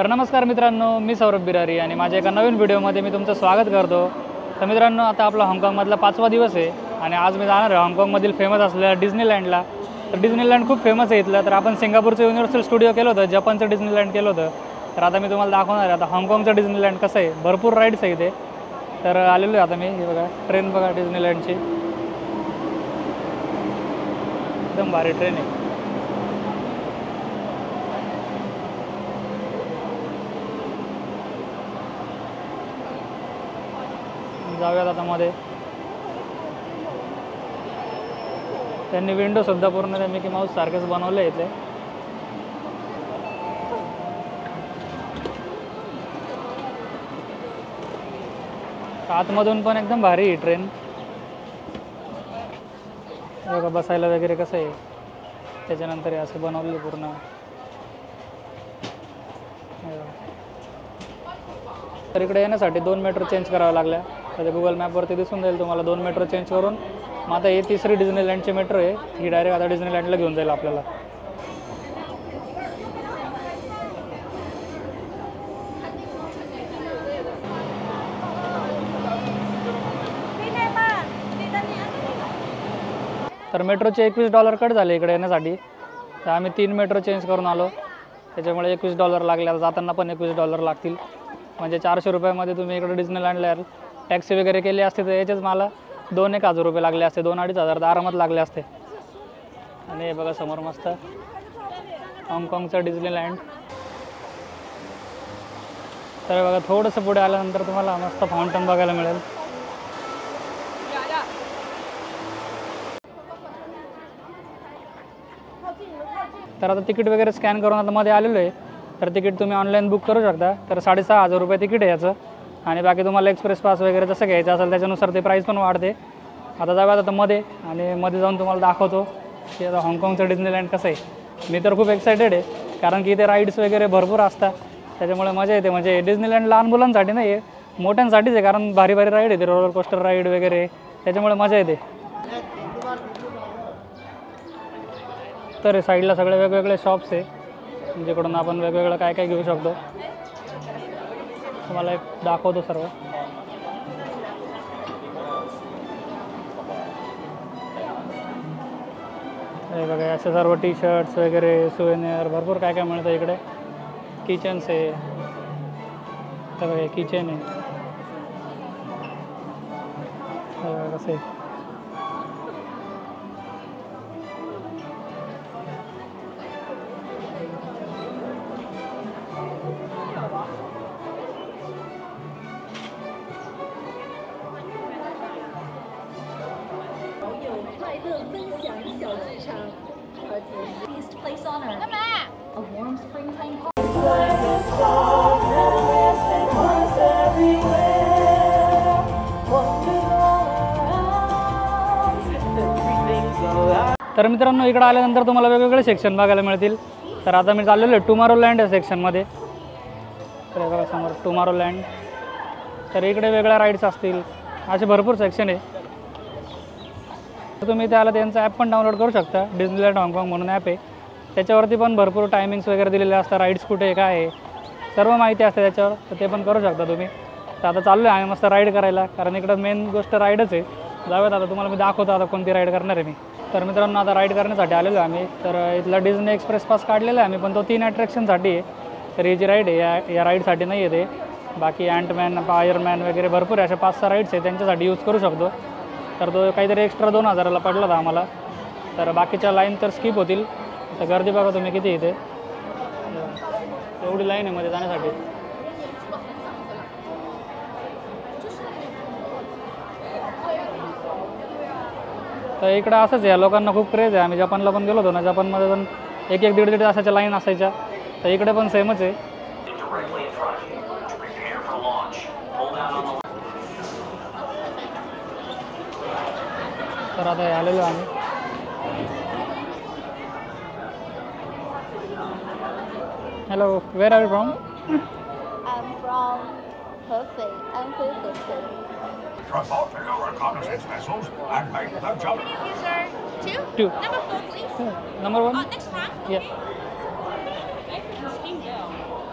तर नमस्कार मित्रांनो, मी सौरभ बिरारी आणि माझ्या एका नवीन व्हिडिओमध्ये मी तुमचं स्वागत करतो। तर मित्रांनो, आता आपला हाँगकाँगमधला 5वा दिवस आहे आणि आज मी जाणार आहे हाँगकाँगमधील फेमस असलेल्या डिझनीलँडला। तर डिझनीलँड खूप फेमस आहे इथलं। तर आपण सिंगापूरचं युनिव्हर्सल स्टुडिओ केलं होतं, जपानचं डिझनीलँड केलं होतं। तर आता मी तुम्हाला दाखवणार आहे आता हाँगकाँगचं डिझनीलँड कसं आहे। भरपूर राईड्स आहे इथे। तर आलेलो आहे आता मी, हे बघा ट्रेन बघा डिझनीलँडची, एकदम भारी ट्रेन आहे। जाऊयात आता मध्ये। त्यांनी विंडो सुद्धा पूर्ण त्या मिकी माऊस सारखेच बनवले इथे। आतमधून पण एकदम भारी आहे ट्रेन, बघा बसायला वगैरे कसं आहे। त्याच्यानंतर हे असं बनवलेलं पूर्ण। तर इकडे येण्यासाठी 2 मेट्रो चेंज कराव्या लागल्या। तर गुगल मॅपवरती दिसून जाईल तुम्हाला 2 मेट्रो चेंज करून। मग आता ही तिसरी डिझनीलँडची मेट्रो आहे, ही डायरेक्ट आता डिझनीलँडला घेऊन जाईल आपल्याला। तर मेट्रोचे $21 कट झाले इकडे येण्यासाठी। तर आम्ही 3 मेट्रो चेंज करून आलो, त्याच्यामुळे $21 लागले। आता जाताना पण $21 लागतील, म्हणजे ₹400 तुम्ही इकडे डिझनीलँडला याल। टॅक्सी वगैरे केली असते तर याचेच मला 2-1 हजार रुपये लागले असते, 2-2.5 हजार तर आरामात लागले असते। आणि हे बघा समोर मस्त हाँगकाँगचं डिझनीलँड। तर बघा थोडंसं पुढे आल्यानंतर तुम्हाला मस्त फाउंटन बघायला मिळेल। तर आता तिकीट वगैरे स्कॅन करून आता मध्ये आलेलो आहे। तर तिकीट तुम्ही ऑनलाईन बुक करू शकता। तर ₹6,500 तिकीट आहे याचं। आणि बाकी तुम्हाला एक्सप्रेस पास वगैरे जसं घ्यायचं असेल त्याच्यानुसार ते प्राईस पण वाढते। आता जाऊयात आता मध्ये, आणि मध्ये जाऊन तुम्हाला दाखवतो की आता हाँगकाँगचं डिझनीलँड कसं आहे। मी तर खूप एक्सायटेड आहे, कारण की इथे राईड्स वगैरे भरपूर असतात, त्याच्यामुळे मजा येते। म्हणजे डिझनीलँड लहान मुलांसाठी नाही आहे, मोठ्यांसाठीच आहे, कारण भारी भारी राईड येते, रोलर कोस्टर राईड वगैरे, त्याच्यामुळे मजा येते। तर साईडला सगळे वेगवेगळे शॉप्स आहे, जिकडून आपण वेगवेगळं काय काय घेऊ शकतो। तुम्हाला एक दाखवतो सर्व। हे बघा असे सर्व टी शर्ट्स वगैरे, सुवेनियर, भरपूर काय काय मिळतं इकडे। किचन्स आहे, तर बघा किचन आहे, कसं आहे। तर मित्रांनो, इकडे आल्यानंतर तुम्हाला वेगवेगळे सेक्शन बघायला मिळतील। तर आता मी चाललेलो आहे टुमारोलँड या सेक्शनमध्ये। तर बघा समोर टुमारोलँड। तर इकडे वेगळ्या राईड्स असतील, असे भरपूर सेक्शन आहे। तर तुम्ही त्याला त्यांचा ॲप पण डाउनलोड करू शकता, डिझनीलँड हाँगकाँग म्हणून ॲप आहे। त्याच्यावरती पण भरपूर टायमिंग्स वगैरे दिलेले असतात, राईड्स कुठे आहे काय आहे सर्व माहिती असते त्याच्यावर, तर ते पण करू शकता तुम्ही। तर आता चाललो आहे आम्ही मस्त राईड करायला, कारण इकडं मेन गोष्ट राईडच आहे। जाऊयात आता, तुम्हाला मी दाखवतो आता कोणती राईड करणार आहे मी। तर मित्रांनो, आता राईड करण्यासाठी आलेलो आहे आम्ही। तर इथला डिझनी एक्सप्रेस पास काढलेला आहे आम्ही, पण तो 3 अट्रॅक्शनसाठी आहे। तर ही जी राईड आहे या राईडसाठी नाही आहे ते। बाकी अँटमॅन, आयरमॅन वगैरे भरपूर अशा 5-6 राईड्स आहे, त्यांच्यासाठी यूज करू शकतो। तर तो काहीतरी एक्स्ट्रा 2,000ला पडला होता आम्हाला। तर बाकीच्या लाईन तर स्किप होतील। तर गर्दी बघा तुम्ही किती इथे, एवढी लाईन आहे मध्ये जाण्यासाठी। तर इकडं असंच आहे, लोकांना खूप क्रेज आहे। आम्ही जपानला पण गेलो होतो ना, जपानमध्ये पण 1-1, 1.5 तासाच्या लाईन असायच्या। तर इकडे पण सेमच आहे। तर आता आलेलो आम्ही। Hello, where are you from? I'm from Hefei. I'm Hefei. Report to your reconnaissance vessels and make the jump. Thank you, sir. Two? Two. Number 4, please. Number one? Next one. Yeah.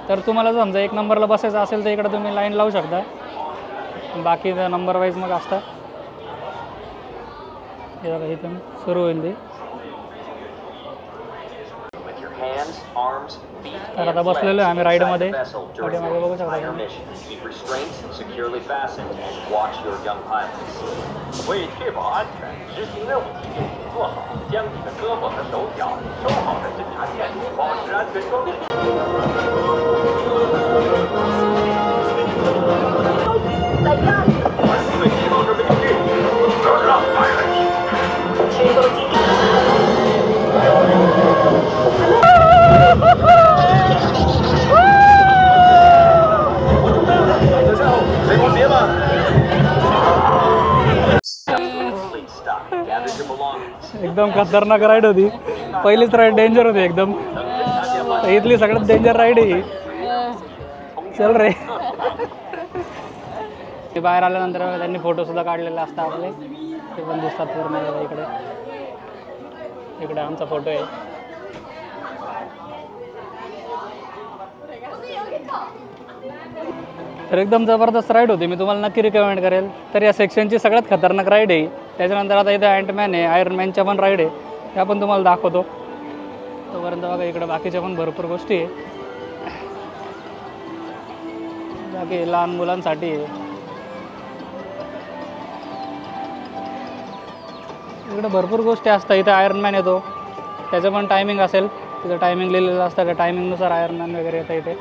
तर तुम्हाला जर समजा 1 नंबरला बसायचं असेल तर इकडे तुम्ही लाईन लावू शकता. बाकी नंबर वाईज मग असतं. हे बघा इथून सुरू होईल ते. तर आता बसलेलो आहे आम्ही राईडमध्ये. पाठीमागे बघू शकता तुम्ही. एकदम खतरनाक राईड होती. पहिलीच राईड डेंजर होती एकदम. इथली सगळ्यात डेंजर राईड आहे. चल रे. बाहेर आल्यानंतर त्यांनी फोटोसुद्धा काढलेले असतात आपले. ते पण दिसतात पूर्ण इकडे. इकडे आमचा फोटो आहे. तर एकदम जबरदस्त राईड होती. मी तुम्हाला नक्की रिकमेंड करेल. तर या सेक्शनची सगळ्यात खतरनाक राईड आहे. त्याच्यानंतर आता इथं अँटमॅन आहे, आयरन मॅनच्या पण राईड आहे, त्या पण तुम्हाला दाखवतो. तोपर्यंत बघा इकडे बाकीच्या पण भरपूर गोष्टी आहे. बाकी लहान मुलांसाठी आहे. इकडे भरपूर गोष्टी असतात. इथं आयरन मॅन येतो, त्याचं पण टायमिंग असेल. तिथं टायमिंग लिहिलेलं असतं. त्या टायमिंगनुसार आयरन मॅन वगैरे येतं इथे.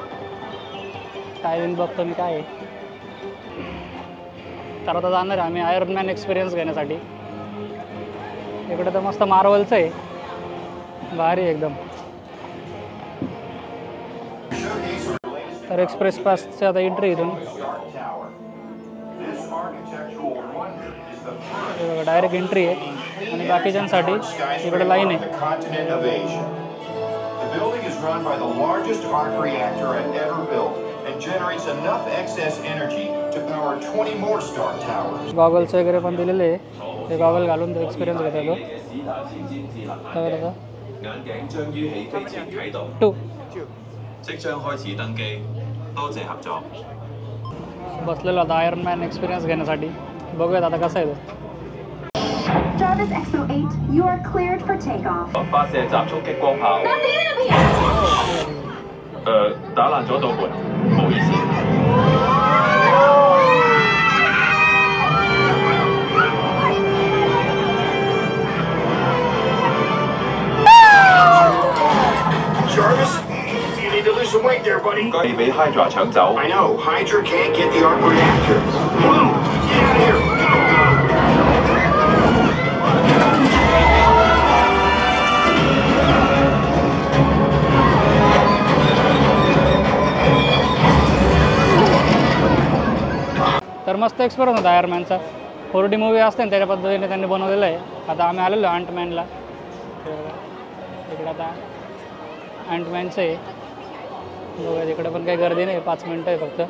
टायमिंग बघतो मी काय आहे. तर आता जाणार आहे आम्ही आयरन मॅन एक्सपिरियन्स घेण्यासाठी. इकडे तर मस्त मार्वलचं आहे, भारी एकदम. तर एक्सप्रेस पासची आता एंट्री इथून डायरेक्ट एंट्री आहे. आणि बाकीच्यांसाठी इकडे लाईन आहे. गॉगल्स वगैरे पण दिलेले आहे. ते गॉगल घालून तो एक्सपिरियन्स घेता येतो. बसलेलो आता आयरन मॅन एक्सपिरियन्स घेण्यासाठी. बघूयात आता कसं आहे तो. Jarvis X-08, you are cleared for takeoff. 發射集束激光炮。打爛咗道門，唔好意思。Jarvis, you need to lose some weight there, buddy. 被Hydra 搶走。 I know, Hydra can't get the arc reactor. Blue, get out of here. Go, go. तर मस्त experience होता आयरमॅनचा. 4D movie असते ना त्याच्या पद्धतीने त्यांनी बनवलेलं आहे. आता आम्ही आलेलो अँटमॅनला. इकडे आता अँटमॅनचं आहे. बघा तिकडे पण काही गर्दी नाही. 5 मिनटं आहे फक्त.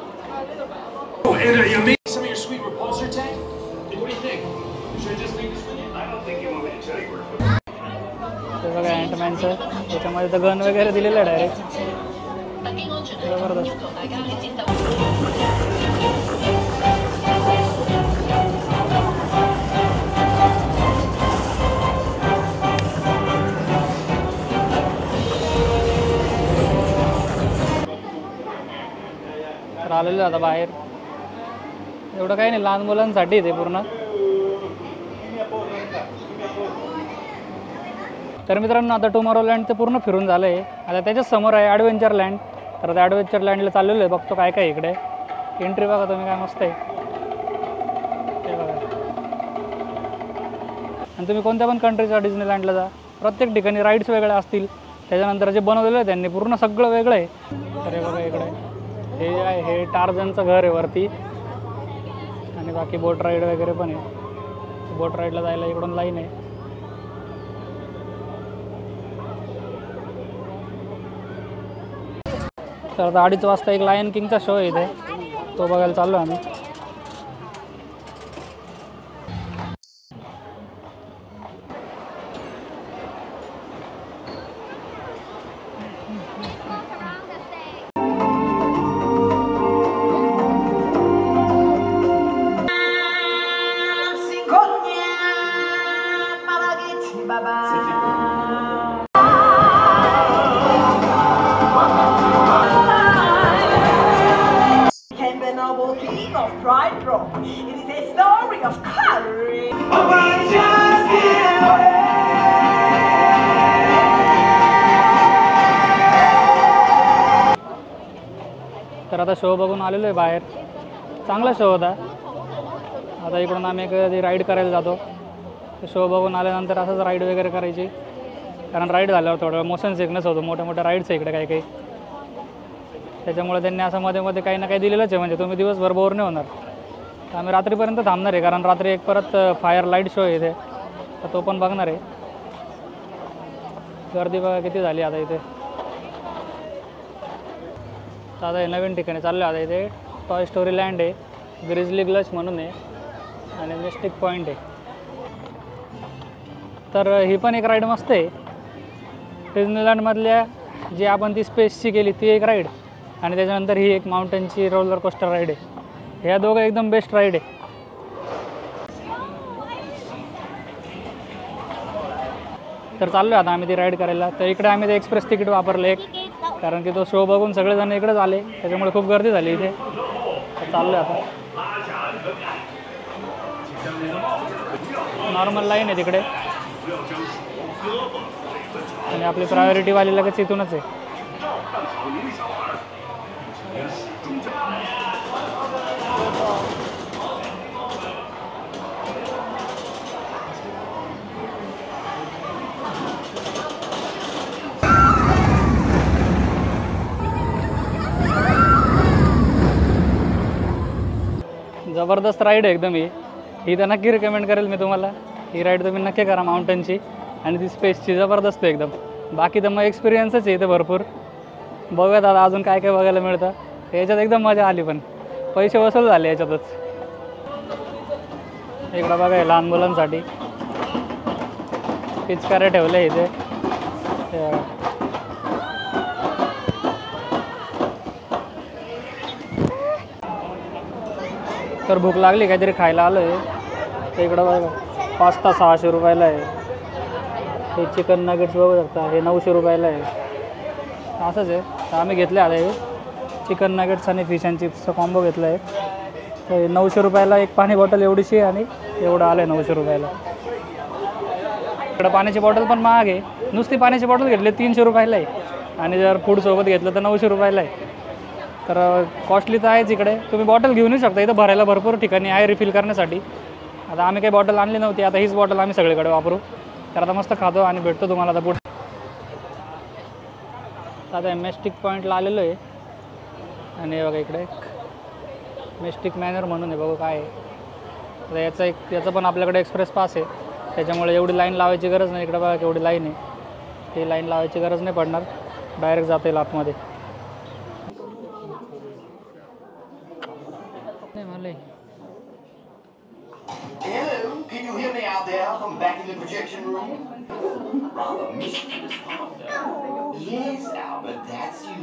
ते बघा अँटमॅनचं. त्याच्यामध्ये तर गन वगैरे दिलेलं आहे डायरेक्ट. जबरदस्त. तर आलेलं आता बाहेर. एवढं काही नाही, लहान मुलांसाठी ते पूर्ण. तर मित्रांनो आता टुमॉरोलँड ते पूर्ण फिरून झालं आहे. आता त्याच्याच समोर आहे ॲडव्हेंचर लँड. तर आता ॲडव्हेंचर लँडला चाललेलो आहे. बघतो काय काय इकडे. एंट्री बघा तुम्ही, काय मस्त आहे ते बघा. आणि तुम्ही कोणत्या पण कंट्रीच्या डिझनीलँडला जा, प्रत्येक ठिकाणी राईड्स वेगळ्या असतील. त्याच्यानंतर जे बनवलेलं आहे त्यांनी पूर्ण सगळं वेगळं आहे. तर हे बघा इकडे हे आहे, हे टार्झनचं घर आहे वरती. आणि बाकी बोट राईड वगैरे पण आहे. बोट राईडला जायला इकडून लाईन आहे. तर आता 2:30 वाजता एक लायन किंगचा शो आहे इथे, तो बघायला चाललो आम्ही. hero. It is a story of courage. तर आता शो बघून आलेलो आहे बाहेर. चांगला शो होता. आता इकडून आम्ही एक राईड करायला जातो. शो बघून आल्यानंतर असंच राईड वगैरे करायची, कारण राईड झाल्यावर थोडं मोशन सिकनेस होतो. मोठ्या मोठ्या राईड्स आहे इकडे काही काही, त्याच्यामुळे त्यांनी असं मध्ये मध्ये काही ना काही दिलेलंच आहे, म्हणजे तुम्ही दिवसभर बोर नाही होणार. तर आम्ही रात्रीपर्यंत थांबणार आहे, कारण रात्री एक परत फायर लाईट शो आहे इथे, तर तो पण बघणार आहे. गर्दी बघा किती झाली आता इथे. तर आता हे नवीन ठिकाणी चाललो आहे. आता इथे टॉय स्टोरी लँड आहे, ग्रिझली ग्लच म्हणून आहे, आणि मिस्टिक पॉईंट आहे. तर ही पण एक राईड मस्त आहे. डिझनीलँडमधल्या जी आपण ती स्पेसची केली ती एक राईड, आणि त्याच्यानंतर ही एक माउंटनची रोलर कोस्टर राईड आहे. ह्या दोघं एकदम बेस्ट राईड आहे. तर चाललो आहे आता आम्ही ती राईड करायला. तर इकडे आम्ही ते एक्सप्रेस तिकीट वापरलं एक, कारण की तो शो बघून सगळेजण इकडेच आले, त्याच्यामुळे खूप गर्दी झाली इथे. तर चाललो आहे आता. नॉर्मल लाईन आहे तिकडे, आणि आपली प्रायोरिटीवाली लगेच इथूनच आहे. जबरदस्त राईड आहे एकदम. ही तर नक्की रिकमेंड करेल मी तुम्हाला. ही राईड तुम्ही नक्की करा माउंटनची, आणि ती स्पेसची जबरदस्त आहे एकदम. बाकी तर मग एक्सपिरियन्सच आहे इथे भरपूर. बघूयात आता अजून काय काय बघायला मिळतं. याच्यात एकदम मजा आली, पण पैसे वसूल झाले याच्यातच. इकडं बघा लहान मुलांसाठी पिचकारे ठेवले इथे. तर भूक लागली, काहीतरी खायला आलो आहे. तर इकडं बघा पास्ता 600 रुपयाला आहे. हे चिकन नगेट्स बघू शकता, हे 900 रुपयाला आहे. असंच आहे. तर आम्ही घेतलं आता हे चिकन नगेट्स आणि फिश अँड चिप्सचा कॉम्बो घेतला आहे. तर 900 रुपयाला एक पाणी बॉटल एवढीशी, आणि एवढं आलं आहे 900 रुपयाला. इकडं पाण्याची बॉटल पण महाग आहे. नुसती पाण्याची बॉटल घेतली 300 रुपयाला आहे, आणि जर फूडसोबत घेतलं तर 900 रुपयाला आहे. तर कॉस्टली तर आहेच इकडे. तुम्ही बॉटल घेऊन येऊ शकता, इथं भरायला भरपूर ठिकाणी आहे रिफिल करण्यासाठी. आता आम्ही काही बॉटल आणली नव्हती, आता हीच बॉटल आम्ही सगळीकडे वापरू. तर आता मस्त खातो आणि भेटतो तुम्हाला आता पुढे. आता मिस्टिक पॉईंटला आलेलो आहे, आणि बघा इकडे एक मिस्टिक मॅनर म्हणून आहे, बघू काय आहे. तर याचा पण आपल्याकडे एक्सप्रेस पास आहे, त्याच्यामुळे एवढी लाईन लावायची गरज नाही. इकडे बघा केवढी लाईन आहे. ती लाईन लावायची गरज नाही पडणार, डायरेक्ट जाता येईल आतमध्ये. Hello, can you hear me out there from back in the projection room? Rather mysterious. Yes, Albert, that's you.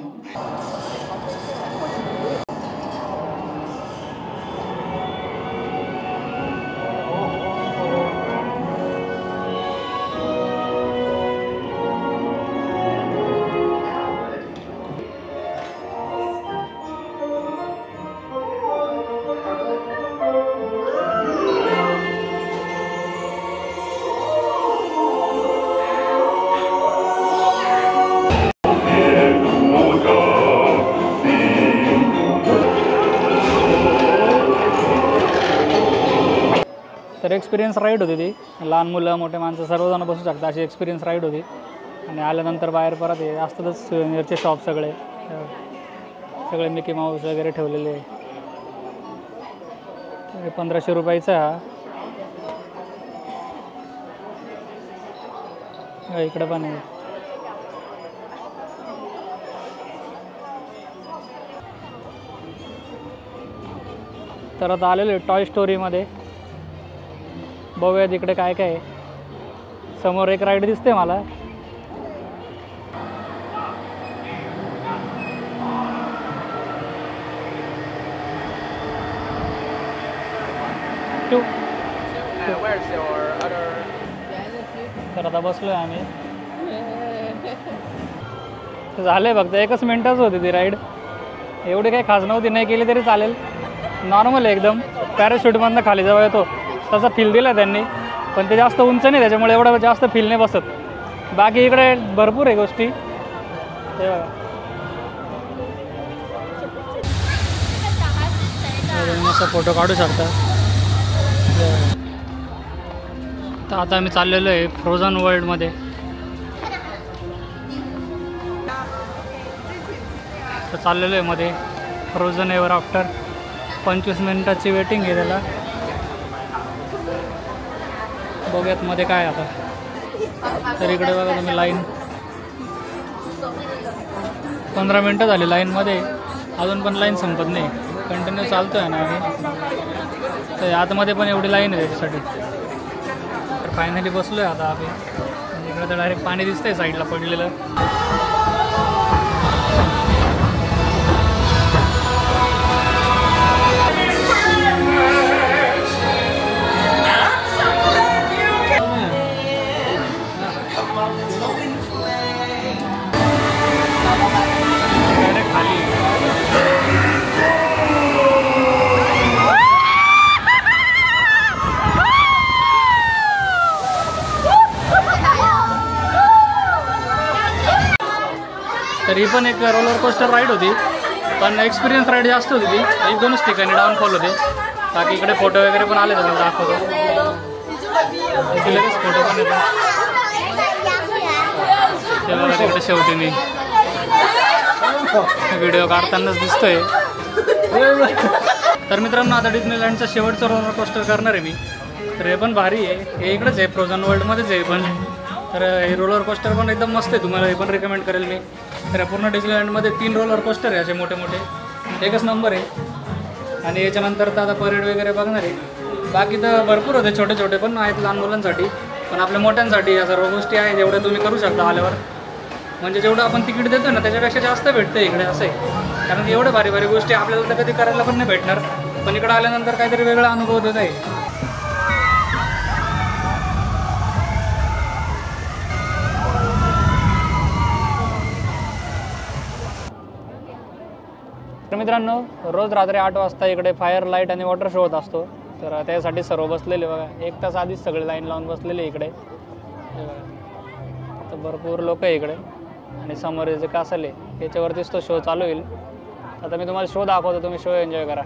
तर एक्सपिरियन्स राईड होती ती. लहान मुलं मोठे माणसं सर्वजण बसू शकता अशी एक्सपिरियन्स राईड होती. आणि आल्यानंतर बाहेर परत हे असतातच सुवेनियरचे शॉप सगळे मिकी माऊस वगैरे ठेवलेले. 1500 रुपयाचा हा. इकडं पण आहे. तर आता आलेलो आहे टॉय स्टोरीमध्ये. बघूया तिकडे काय काय आहे. समोर एक राईड दिसते मला. तर आता बसलोय आम्ही. झाले फक्त 1 मिनिटच होती ती राईड. एवढी काही खास नव्हती, नाही केली तरी चालेल. नॉर्मल आहे एकदम. पॅराशूटमधनं खाली जेव्हा येतो तसा फील दिला त्यांनी, पण ते जास्त उंच नाही त्याच्यामुळे एवढं जास्त फील नाही बसत. बाकी इकडे भरपूर आहे गोष्टी. ते बघा, मस्त फोटो काढू शकता. तर आता आम्ही चाललेलो आहे फ्रोझन वर्ल्डमध्ये. तर चाललेलो आहे मध्ये फ्रोझन एव्हर आफ्टर. 25 मिनिटाची वेटिंग आहे त्याला. बघूयात मध्ये काय आता. तर इकडे बघा तुम्ही लाईन 15 मिनटं झाली लाईनमध्ये, अजून पण लाईन संपत नाही. कंटिन्यू चालतो आहे ना आम्ही. तर आतमध्ये पण एवढी लाईन आहे त्याच्यासाठी. तर फायनली बसलो आहे आता आम्ही. इकडे तर डायरेक्ट पाणी दिसतंय साईडला पडलेलं. तर ही पण एक रोलर कोस्टर राईड होती, पण एक्सपिरियन्स राईड जास्त होती ती. 1-2च ठिकाणी डाऊनफॉल होते. बाकी इकडे फोटो वगैरे पण आले तुम्हाला दाखवतो. लगेच फोटो पण येतात. ते बघा तिकडे शेवटी मी व्हिडिओ काढतानाच दिसतोय. तर मित्रांनो आता डिस्नीलँडचं शेवटचं रोलर कोस्टर करणार आहे मी. तर हे पण भारी आहे. हे इकडेच आहे फ्रोझन वर्ल्डमध्येच आहे पण. तर हे रोलर कोस्टर पण एकदम मस्त आहे. तुम्हाला हे पण रिकमेंड करेल मी. तर पूर्ण डिस्नीलँडमध्ये 3 रोलर कोस्टर आहे असे मोठे मोठे. एकच नंबर आहे. आणि याच्यानंतर तर आता परेड वगैरे बघणार आहे. बाकी तर भरपूर होते छोटे छोटे पण आहेत लहान मुलांसाठी. पण आपल्या मोठ्यांसाठी या सर्व गोष्टी आहेत जेवढ्या तुम्ही करू शकता आल्यावर. म्हणजे जेवढं आपण तिकीट देतो ना त्याच्यापेक्षा जास्त भेटतं इकडे असं आहे. कारण एवढ्या भारी भारी गोष्टी आपल्याला तर कधी करायला पण नाही भेटणार. पण इकडे आल्यानंतर काहीतरी वेगळा अनुभव देत आहे. तर मित्रांनो रोज रात्री 8 वाजता इकडे फायर लाईट आणि वॉटर शो होत असतो. तर त्यासाठी सर्व बसलेले बघा. 1 तास आधीच सगळे लाईन लावून बसलेले इकडे. तर भरपूर लोक आहे इकडे. आणि समोर जे कासल आहे याच्यावरतीच तो शो चालू होईल. आता मी तुम्हाला शो दाखवतो, तुम्ही शो एन्जॉय करा.